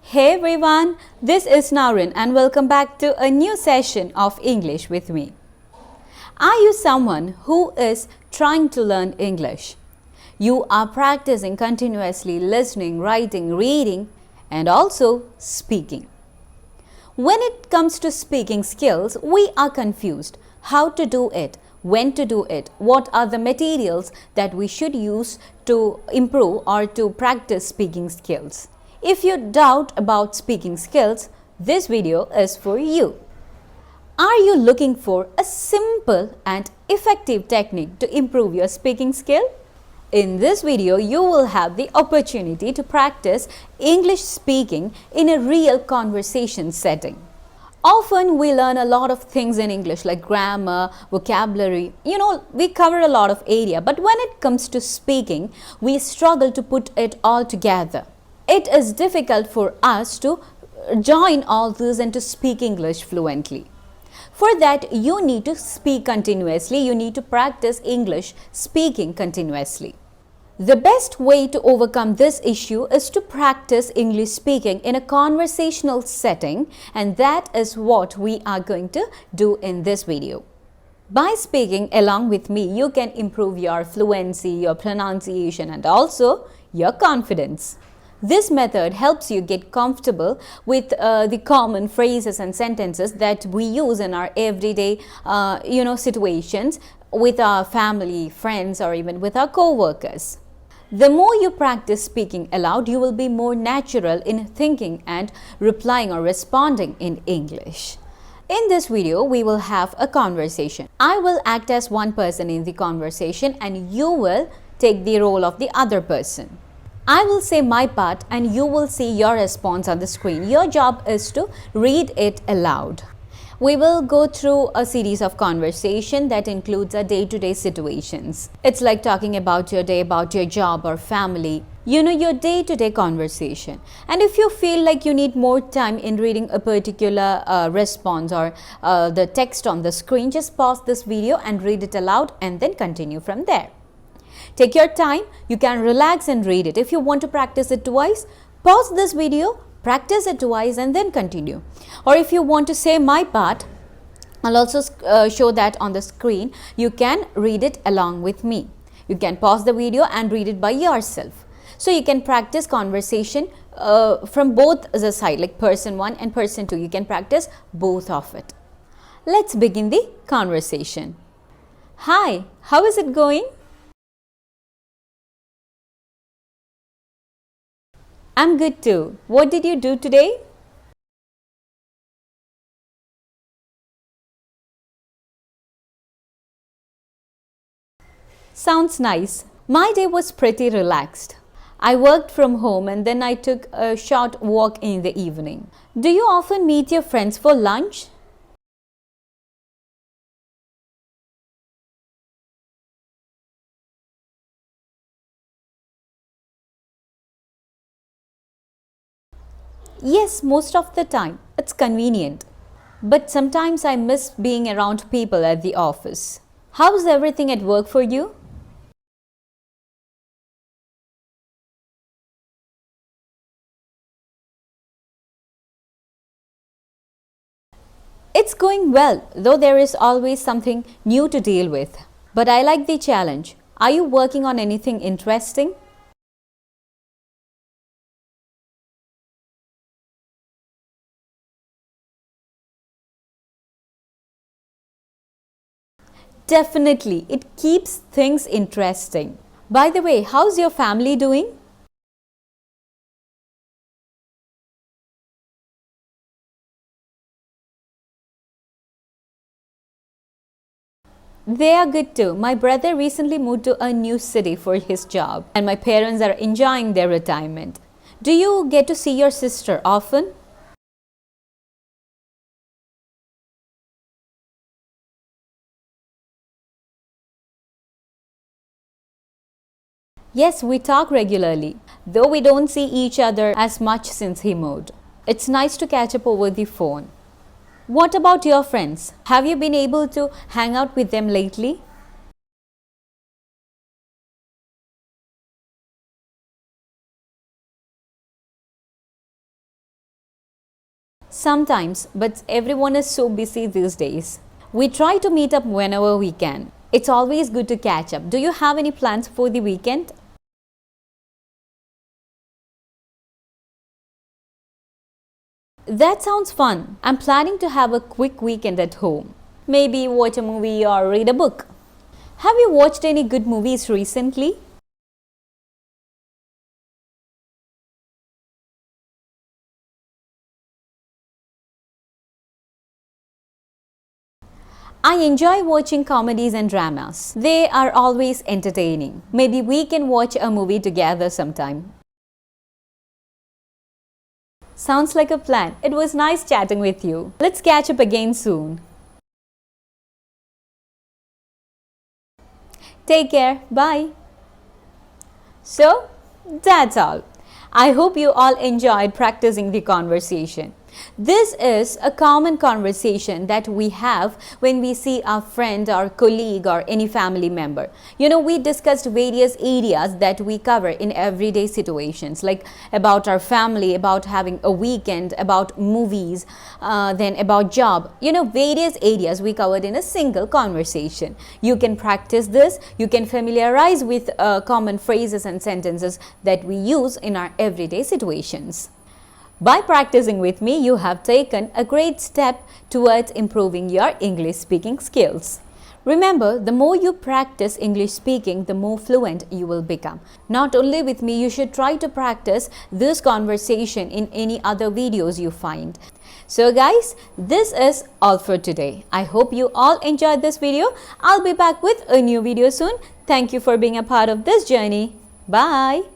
Hey everyone, this is Naurin and welcome back to a new session of English with me. Are you someone who is trying to learn English? You are practicing continuously listening, writing, reading and also speaking. When it comes to speaking skills, we are confused how to do it, when to do it, what are the materials that we should use to improve or to practice speaking skills. If you doubt about speaking skills, this video is for you. Are you looking for a simple and effective technique to improve your speaking skill? In this video, you will have the opportunity to practice English speaking in a real conversation setting. Often we learn a lot of things in English like grammar, vocabulary, we cover a lot of area, but when it comes to speaking, we struggle to put it all together. It is difficult for us to join all these and to speak English fluently. For that, you need to speak continuously. You need to practice English speaking continuously. The best way to overcome this issue is to practice English speaking in a conversational setting, and that is what we are going to do in this video. By speaking along with me, you can improve your fluency, your pronunciation, and also your confidence. This method helps you get comfortable with the common phrases and sentences that we use in our everyday, situations with our family, friends, or even with our co-workers. The more you practice speaking aloud, you will be more natural in thinking and replying or responding in English. In this video, we will have a conversation. I will act as one person in the conversation and you will take the role of the other person. I will say my part and you will see your response on the screen. Your job is to read it aloud. We will go through a series of conversation that includes our day-to-day situations. It's like talking about your day, about your job or family. Your day-to-day conversation. And if you feel like you need more time in reading a particular response or the text on the screen, just pause this video and read it aloud and then continue from there. Take your time, you can relax and read it. If you want to practice it twice, pause this video, practice it twice and then continue. Or if you want to say my part, I'll also show that on the screen. You can read it along with me. You can pause the video and read it by yourself. So you can practice conversation from both the side, like person 1 and person 2. You can practice both of it. Let's begin the conversation. Hi, how is it going? I'm good too. What did you do today? Sounds nice. My day was pretty relaxed. I worked from home and then I took a short walk in the evening. Do you often meet your friends for lunch? Yes, most of the time. It's convenient. But sometimes I miss being around people at the office. How's everything at work for you? It's going well, though there is always something new to deal with. But I like the challenge. Are you working on anything interesting? Definitely, it keeps things interesting. By the way, how's your family doing? They are good too. My brother recently moved to a new city for his job and my parents are enjoying their retirement. Do you get to see your sister often? Yes, we talk regularly, though we don't see each other as much since he moved. It's nice to catch up over the phone. What about your friends? Have you been able to hang out with them lately? Sometimes, but everyone is so busy these days. We try to meet up whenever we can. It's always good to catch up. Do you have any plans for the weekend? That sounds fun. I'm planning to have a quick weekend at home. Maybe watch a movie or read a book. Have you watched any good movies recently? I enjoy watching comedies and dramas. They are always entertaining. Maybe we can watch a movie together sometime. Sounds like a plan. It was nice chatting with you. Let's catch up again soon. Take care. Bye. So, that's all. I hope you all enjoyed practicing the conversation. This is a common conversation that we have when we see our friend or colleague or any family member. We discussed various areas that we cover in everyday situations, like about our family, about having a weekend, about movies, then about job. Various areas we covered in a single conversation. You can practice this. You can familiarize with common phrases and sentences that we use in our everyday situations. By practicing with me, you have taken a great step towards improving your English speaking skills. Remember, the more you practice English speaking, the more fluent you will become. Not only with me, you should try to practice this conversation in any other videos you find. So guys, this is all for today. I hope you all enjoyed this video. I'll be back with a new video soon. Thank you for being a part of this journey. Bye.